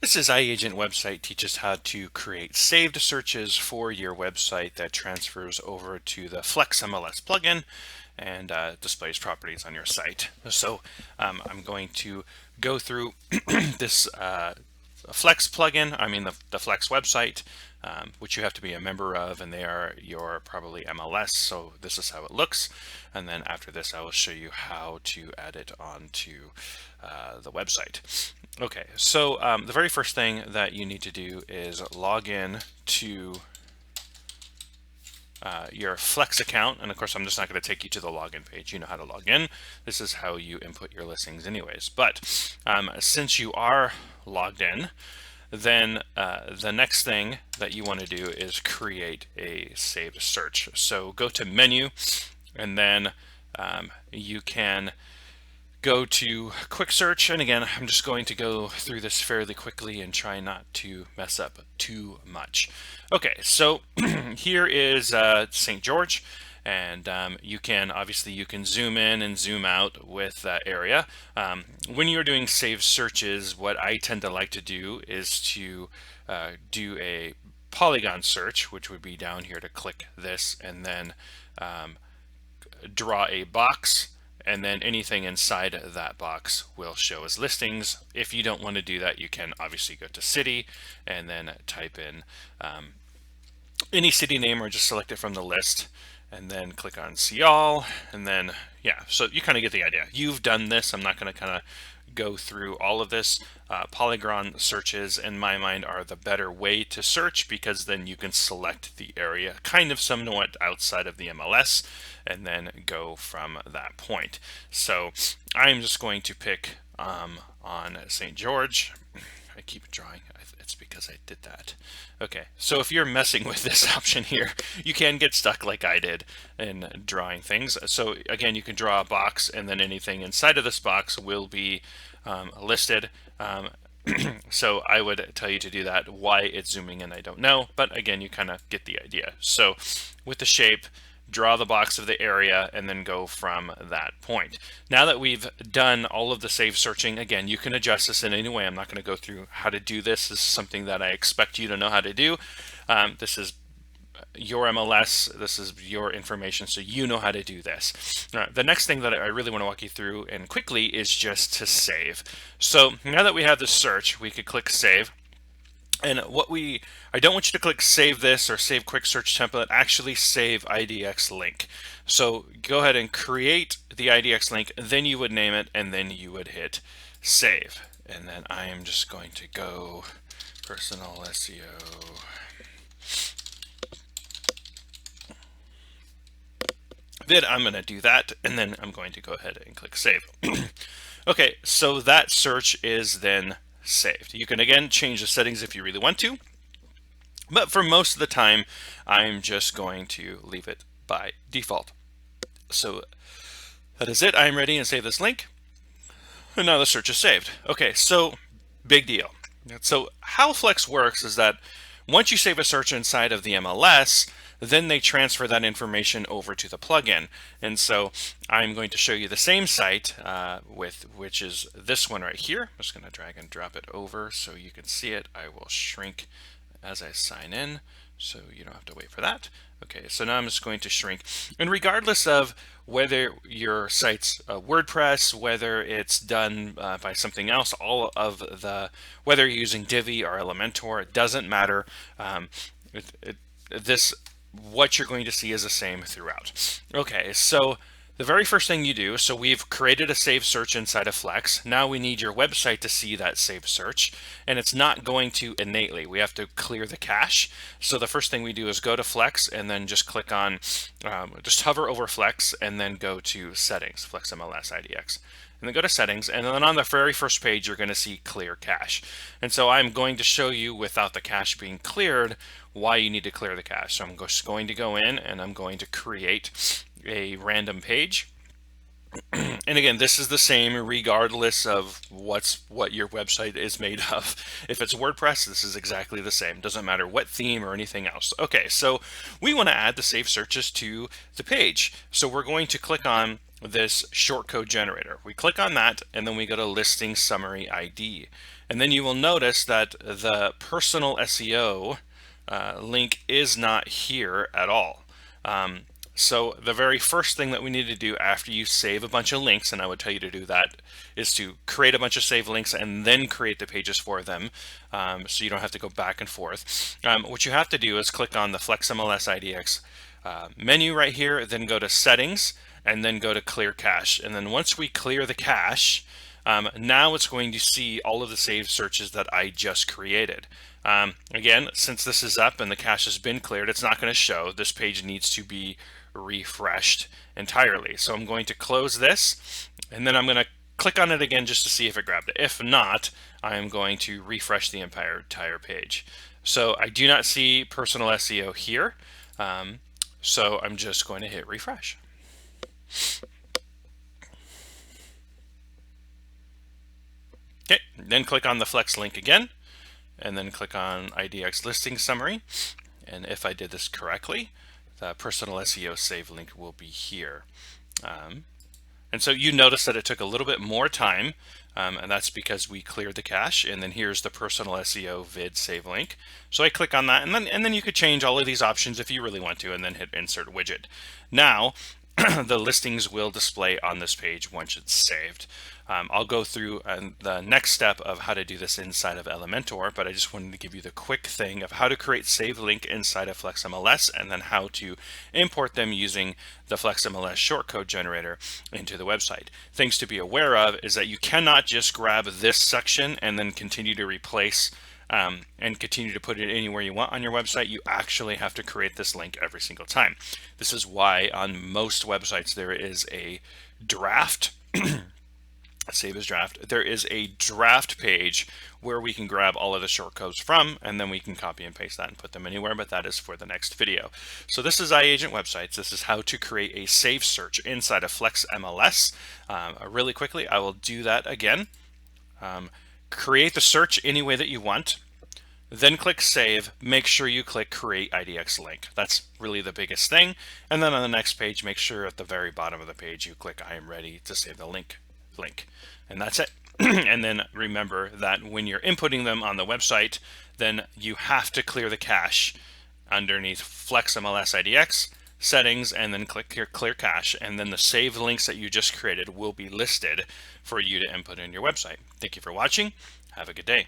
This is iAgent website teaches how to create saved searches for your website that transfers over to the flexmls plugin and displays properties on your site. So I'm going to go through this Flex plugin, the Flex website, which you have to be a member of, and they are your probably MLS. So this is how it looks. And then after this, I will show you how to add it onto the website. Okay, so the very first thing that you need to do is log in to your Flex account. And of course, I'm just not going to take you to the login page. You know how to log in. This is how you input your listings anyways. But since you are logged in, then the next thing that you want to do is create a saved search. So go to menu, and then you can go to quick search. And again, I'm just going to go through this fairly quickly and try not to mess up too much. Okay, so here is St. George, and you can zoom in and zoom out with that area. When you're doing saved searches, what I tend to like to do is to do a polygon search, which would be down here to click this and then draw a box, and then anything inside that box will show as listings. If you don't want to do that, you can obviously go to city and then type in any city name or just select it from the list and then click on see all, and then so you kind of get the idea. You've done this. I'm not going to kind of go through all of this. Polygon searches in my mind are the better way to search, because then you can select the area kind of somewhat outside of the MLS and then go from that point. So I'm just going to pick on St. George. I keep drawing. It's because I did that. Okay, so if you're messing with this option here, you can get stuck like I did in drawing things. So again, you can draw a box, and then anything inside of this box will be listed. So I would tell you to do that. Why it's zooming in, I don't know, but again, you kind of get the idea. So with the shape, draw the box of the area and then go from that point. Now that we've done all of the save searching, again, you can adjust this in any way. I'm not going to go through how to do this. This is something that I expect you to know how to do. This is your MLS, this is your information, so you know how to do this. The next thing that I really want to walk you through and quickly is just to save. So now that we have the search, we could click save. And I don't want you to click save this or save quick search template, actually save IDX link. So go ahead and create the IDX link, then you would name it, and then you would hit save. And then I am just going to go personal SEO. Then I'm going to do that, and then I'm going to go ahead and click save. Okay, so that search is then saved. You can again change the settings if you really want to, but for most of the time, I'm just going to leave it by default. So that is it. I'm ready and save this link. And now the search is saved. Okay, so big deal. So how Flex works is that once you save a search inside of the MLS, then they transfer that information over to the plugin. And so I'm going to show you the same site which is this one right here. I'm just going to drag and drop it over so you can see it. I will shrink as I sign in, so you don't have to wait for that. Okay, so now I'm just going to shrink. And regardless of whether your site's WordPress, whether it's done by something else, whether you're using Divi or Elementor, it doesn't matter. What you're going to see is the same throughout. Okay, so the very first thing you do, so we've created a saved search inside of Flex. Now we need your website to see that saved search, and it's not going to innately. We have to clear the cache. So the first thing we do is go to Flex and then just click on, just hover over Flex and then go to Settings, Flex MLS IDX. And then go to Settings, and then on the very first page, you're going to see Clear Cache. And so I'm going to show you, without the cache being cleared, why you need to clear the cache. So I'm just going to go in and I'm going to create a random page. And again, this is the same regardless of what your website is made of. If it's WordPress, this is exactly the same. Doesn't matter what theme or anything else. Okay, so we want to add the saved searches to the page. So we're going to click on this shortcode generator. We click on that, and then we go to listing summary ID. And then you will notice that the personal SEO link is not here at all. So the very first thing that we need to do after you save a bunch of links, and I would tell you to do that, is to create a bunch of saved links and then create the pages for them, so you don't have to go back and forth. What you have to do is click on the flexmls IDX menu right here, then go to settings, and then go to clear cache. And then once we clear the cache, now it's going to see all of the saved searches that I just created. Again, since this is up and the cache has been cleared, it's not going to show. This page needs to be refreshed entirely. So I'm going to close this, and then I'm going to click on it again just to see if it grabbed it. If not, I am going to refresh the entire page. So I do not see personal SEO here. So I'm just going to hit refresh. Okay, then click on the Flex link again, and then click on IDX listing summary. And if I did this correctly, the personal SEO save link will be here. And so you notice that it took a little bit more time, and that's because we cleared the cache. And then here's the personal SEO vid save link. So I click on that, and then you could change all of these options if you really want to, and then hit insert widget. Now the listings will display on this page once it's saved. I'll go through the next step of how to do this inside of Elementor, but I just wanted to give you the quick thing of how to create save link inside of flexmls, and then how to import them using the flexmls shortcode generator into the website. Things to be aware of is that you cannot just grab this section and then continue to replace and continue to put it anywhere you want on your website. You actually have to create this link every single time. This is why on most websites there is a draft save as draft. There is a draft page where we can grab all of the shortcodes from, and then we can copy and paste that and put them anywhere, but that is for the next video. So this is iAgent Websites. This is how to create a save search inside of flexmls. Really quickly, I will do that again. Create the search any way that you want, then click save. Make sure you click create IDX link. That's really the biggest thing. And then on the next page, make sure at the very bottom of the page you click I am ready to save the link, and that's it. And then remember that when you're inputting them on the website, then you have to clear the cache underneath flexmls IDX settings, and then click here clear cache, and then the saved links that you just created will be listed for you to input in your website. Thank you for watching. Have a good day.